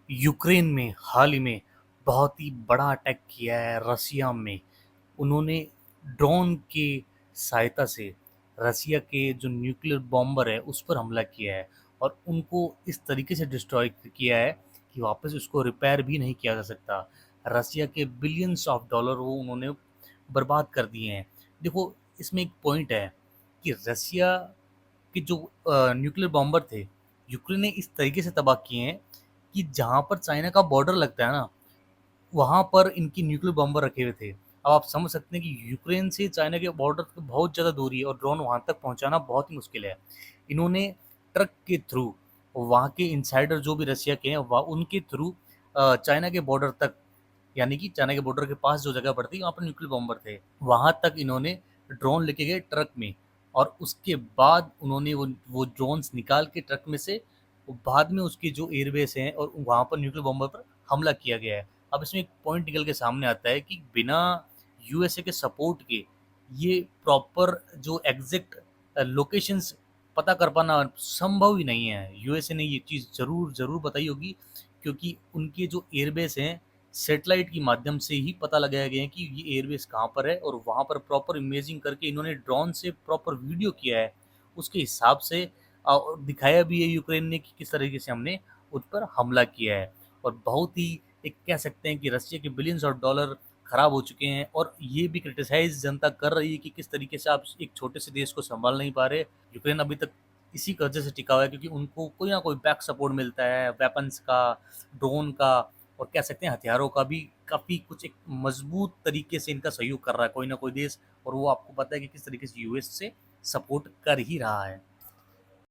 Ukraine में हाल ही में बहुत ही बड़ा अटैक किया है रसिया में। उन्होंने ड्रोन की सहायता से रसिया के जो न्यूक्लियर बॉम्बर है उस पर हमला किया है और उनको इस तरीके से डिस्ट्रॉय किया है कि वापस उसको रिपेयर भी नहीं किया जा सकता। रसिया के बिलियंस ऑफ डॉलर वो उन्होंने बर्बाद कर दिए हैं। देखो, इसमें एक पॉइंट है कि रसिया के जो न्यूक्लियर बॉम्बर थे, यूक्रेन ने इस तरीके से तबाह किए हैं कि जहाँ पर चाइना का बॉर्डर लगता है ना, वहाँ पर इनकी न्यूक्लियर बॉम्बर रखे हुए थे। अब आप समझ सकते हैं कि यूक्रेन से चाइना के बॉर्डर तक बहुत ज़्यादा दूरी है और ड्रोन वहाँ तक पहुँचाना बहुत ही मुश्किल है। इन्होंने ट्रक के थ्रू, वहाँ के इनसाइडर जो भी रसिया के हैं, वहाँ उनके थ्रू चाइना के बॉर्डर तक, यानी कि चाइना के बॉर्डर के पास जो जगह पड़ती है वहाँ पर न्यूक्लियर बॉम्बर थे, वहाँ तक इन्होंने ड्रोन लेके गए ट्रक में। और उसके बाद उन्होंने वो ड्रोन्स निकाल के ट्रक में से बाद में उसके जो एयरबेस हैं और वहाँ पर न्यूक्लियर बॉम्बर पर हमला किया गया है। अब इसमें एक पॉइंट निकल के सामने आता है कि बिना यूएसए के सपोर्ट के ये प्रॉपर जो एग्जैक्ट लोकेशंस पता कर पाना संभव ही नहीं है। यूएसए ने ये चीज़ ज़रूर ज़रूर बताई होगी, क्योंकि उनके जो एयरबेस हैं सैटेलाइट के माध्यम से ही पता लगाया गया है कि ये एयरबेस कहाँ पर है, और वहाँ पर प्रॉपर इमेजिंग करके इन्होंने ड्रोन से प्रॉपर वीडियो किया है। उसके हिसाब से दिखाया भी है यूक्रेन ने कि किस तरीके से हमने उन पर हमला किया है। और बहुत ही एक कह सकते हैं कि रसिया के बिलियंस ऑफ डॉलर खराब हो चुके हैं, और ये भी क्रिटिसाइज जनता कर रही है कि किस तरीके से आप एक छोटे से देश को संभाल नहीं पा रहे। यूक्रेन अभी तक इसी वजह से टिका हुआ है क्योंकि उनको कोई ना कोई बैक सपोर्ट मिलता है, वेपन्स का, ड्रोन का, और कह सकते हैं हथियारों का भी काफ़ी कुछ एक मजबूत तरीके से इनका सहयोग कर रहा है कोई ना कोई देश। और वो आपको पता है कि किस तरीके से यूएस से सपोर्ट कर ही रहा है।